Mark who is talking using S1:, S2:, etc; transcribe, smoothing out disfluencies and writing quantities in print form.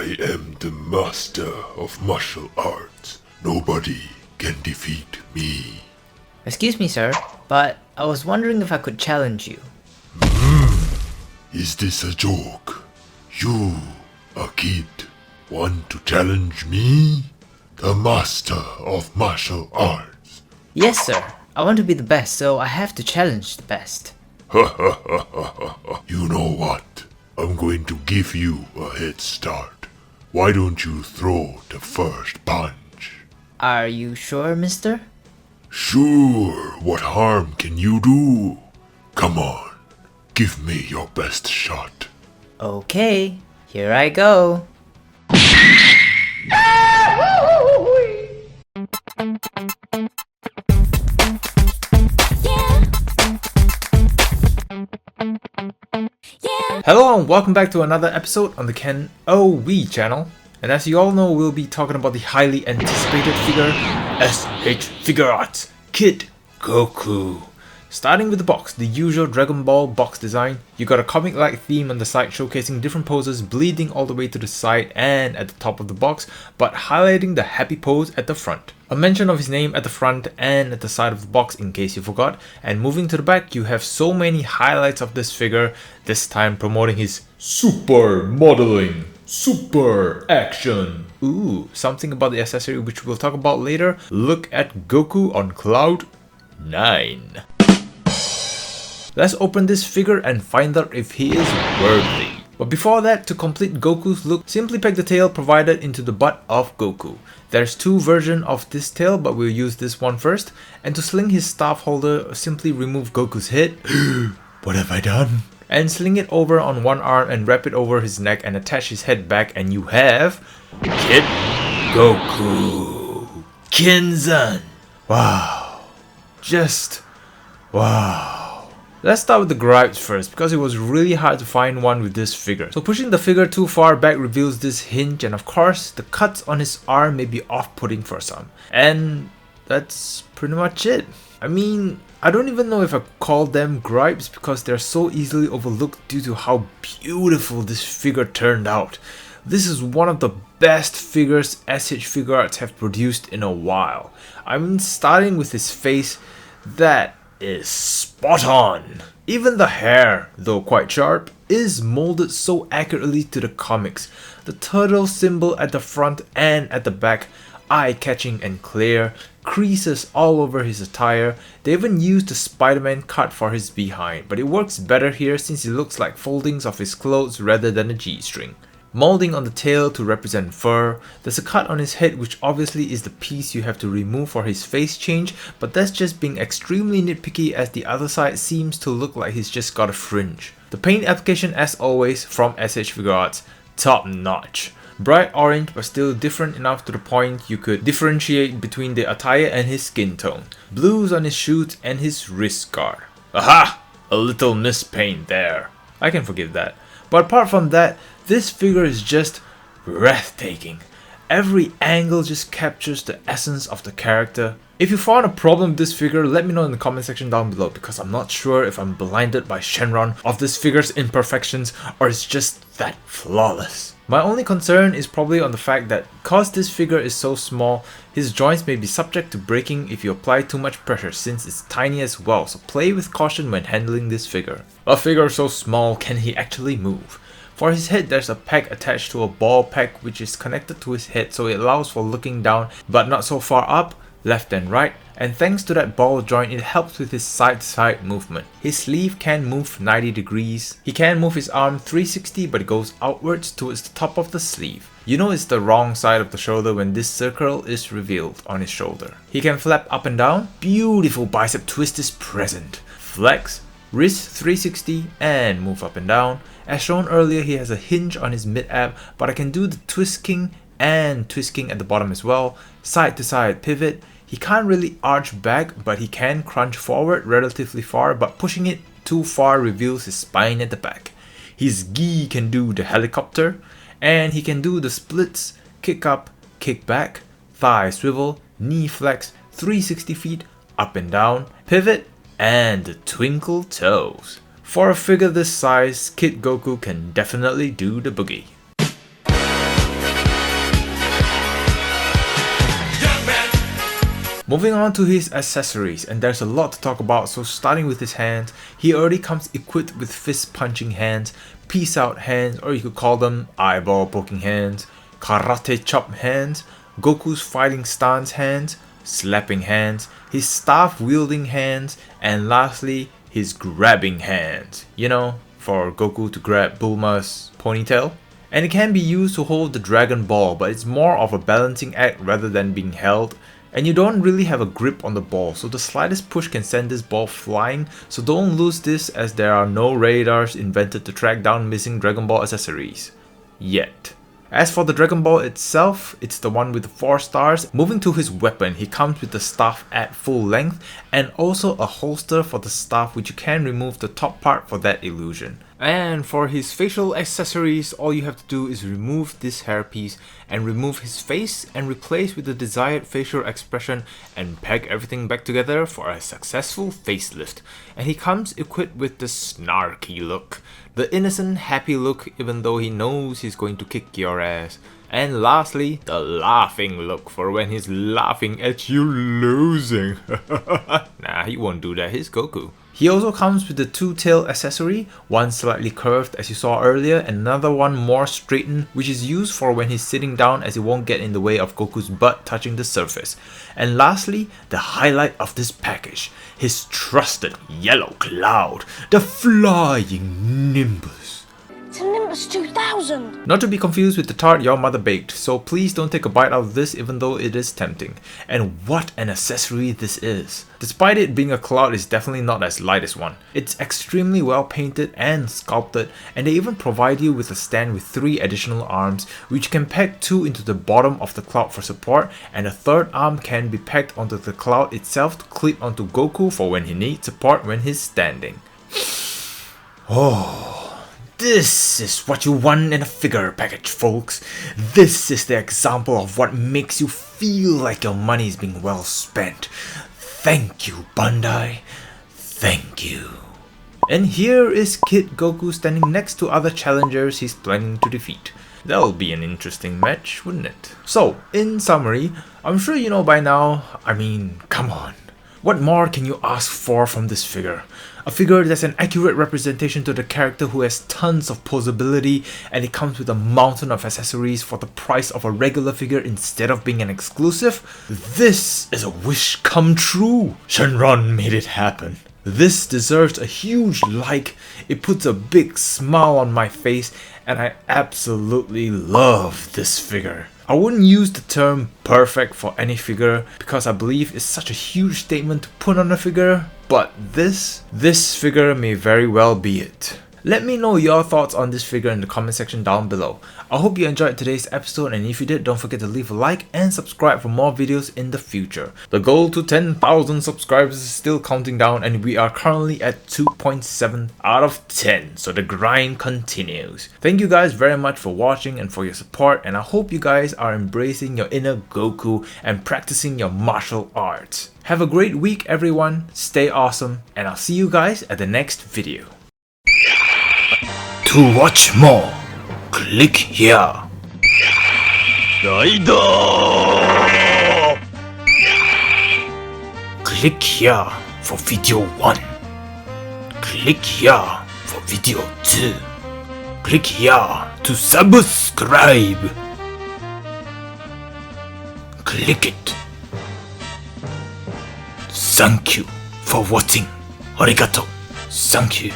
S1: I am the master of martial arts. Nobody can defeat me.
S2: Excuse me, sir, but I was wondering if I could challenge you.
S1: Is this a joke? You, a kid, want to challenge me? The master of martial arts.
S2: Yes, sir. I want to be the best, so I have to challenge the best.
S1: You know what? I'm going to give you a head start. Why don't you throw the first punch?
S2: Are you sure, mister?
S1: Sure, what harm can you do? Come on, give me your best shot.
S2: Okay, here I go.
S3: Hello and welcome back to another episode on the KenOhwee channel. And as you all know, we'll be talking about the highly anticipated figure SH Figuarts Kid Goku. Starting with the box, the usual Dragon Ball box design. You got a comic-like theme on the side showcasing different poses bleeding all the way to the side and at the top of the box, but highlighting the happy pose at the front. A mention of his name at the front and at the side of the box in case you forgot. And moving to the back, you have so many highlights of this figure, this time promoting his super modeling, super action. Ooh, something about the accessory which we'll talk about later. Look at Goku on Cloud 9. Let's open this figure and find out if he is worthy. But before that, to complete Goku's look, simply peg the tail provided into the butt of Goku. There's two versions of this tail, but we'll use this one first. And to sling his staff holder, simply remove Goku's head. What have I done? And sling it over on one arm and wrap it over his neck and attach his head back, and you have Kid Goku Kinzan. Wow. Just wow. Let's start with the gripes first, because it was really hard to find one with this figure. So pushing the figure too far back reveals this hinge, and of course the cuts on his arm may be off-putting for some. And that's pretty much it. I mean, I don't even know if I call them gripes because they're so easily overlooked due to how beautiful this figure turned out. This is one of the best figures SH Figuarts have produced in a while. I mean, starting with his face, that is spot on. Even the hair, though quite sharp, is molded so accurately to the comics. The turtle symbol at the front and at the back, eye-catching and clear, creases all over his attire. They even used the Spider-Man cut for his behind, but it works better here since it looks like foldings of his clothes rather than a G-string. Molding on the tail to represent fur. There's a cut on his head which obviously is the piece you have to remove for his face change, but that's just being extremely nitpicky as the other side seems to look like he's just got a fringe. The paint application, as always from SH Figuarts, top notch. Bright orange but still different enough to the point you could differentiate between the attire and his skin tone. Blues on his shoes and his wrist guard. Aha! A little mispaint there. I can forgive that. But apart from that, this figure is just breathtaking. Every angle just captures the essence of the character. If you found a problem with this figure, let me know in the comment section down below, because I'm not sure if I'm blinded by Shenron of this figure's imperfections or it's just that flawless. My only concern is probably on the fact that because this figure is so small, his joints may be subject to breaking if you apply too much pressure since it's tiny as well, so play with caution when handling this figure. A figure so small, can he actually move? For his head, there's a peg attached to a ball peg which is connected to his head, so it allows for looking down but not so far up, left and right, and thanks to that ball joint it helps with his side-to-side movement. His sleeve can move 90 degrees. He can move his arm 360 but it goes outwards towards the top of the sleeve. You know it's the wrong side of the shoulder when this circle is revealed on his shoulder. He can flap up and down. Beautiful bicep twist is present. Flex, wrist 360 and move up and down. As shown earlier, he has a hinge on his mid-ab, but I can do the twisting and twisting at the bottom as well. Side to side pivot. He can't really arch back, but he can crunch forward relatively far, but pushing it too far reveals his spine at the back. His gi can do the helicopter, and he can do the splits, kick up, kick back, thigh swivel, knee flex, 360 feet, up and down, pivot, and the twinkle toes. For a figure this size, Kid Goku can definitely do the boogie. Moving on to his accessories, and there's a lot to talk about, so starting with his hands, he already comes equipped with fist punching hands, peace out hands, or you could call them eyeball poking hands, karate chop hands, Goku's fighting stance hands, slapping hands, his staff wielding hands, and lastly, his grabbing hands. You know, for Goku to grab Bulma's ponytail. And it can be used to hold the Dragon Ball, but it's more of a balancing act rather than being held. And you don't really have a grip on the ball, so the slightest push can send this ball flying, so don't lose this as there are no radars invented to track down missing Dragon Ball accessories. Yet. As for the Dragon Ball itself, it's the one with the 4 stars. Moving to his weapon, he comes with the staff at full length and also a holster for the staff, which you can remove the top part for that illusion. And for his facial accessories, all you have to do is remove this hairpiece and remove his face and replace with the desired facial expression and peg everything back together for a successful facelift. And he comes equipped with the snarky look, the innocent happy look even though he knows he's going to kick your ass. And lastly, the laughing look for when he's laughing at you losing. Nah, he won't do that, he's Goku. He also comes with the 2-tail accessory, one slightly curved as you saw earlier and another one more straightened, which is used for when he's sitting down as it won't get in the way of Goku's butt touching the surface. And lastly, the highlight of this package, his trusted yellow cloud, the flying Nimbus.
S4: It's a Nimbus 2000!
S3: Not to be confused with the tart your mother baked, so please don't take a bite out of this even though it is tempting. And what an accessory this is. Despite it being a cloud, it's definitely not as light as one. It's extremely well painted and sculpted, and they even provide you with a stand with 3 additional arms, which can peg 2 into the bottom of the cloud for support, and a third arm can be pegged onto the cloud itself to clip onto Goku for when he needs support when he's standing. Oh. This is what you want in a figure package, folks. This is the example of what makes you feel like your money is being well spent. Thank you, Bandai. Thank you. And here is Kid Goku standing next to other challengers he's planning to defeat. That'll be an interesting match, wouldn't it? So, in summary, I'm sure you know by now, I mean, come on. What more can you ask for from this figure? A figure that's an accurate representation to the character who has tons of posability, and it comes with a mountain of accessories for the price of a regular figure instead of being an exclusive? This is a wish come true! Shenron made it happen. This deserves a huge like, it puts a big smile on my face, and I absolutely love this figure. I wouldn't use the term perfect for any figure because I believe it's such a huge statement to put on a figure, but this figure may very well be it. Let me know your thoughts on this figure in the comment section down below. I hope you enjoyed today's episode, and if you did, don't forget to leave a like and subscribe for more videos in the future. The goal to 10,000 subscribers is still counting down, and we are currently at 2.7 out of 10, so the grind continues. Thank you guys very much for watching and for your support, and I hope you guys are embracing your inner Goku and practicing your martial arts. Have a great week everyone, stay awesome, and I'll see you guys at the next video. To watch more, click here. Click here for video 1. Click here for video 2. Click here to subscribe. Click it. Thank you for watching. Arigato. Thank you.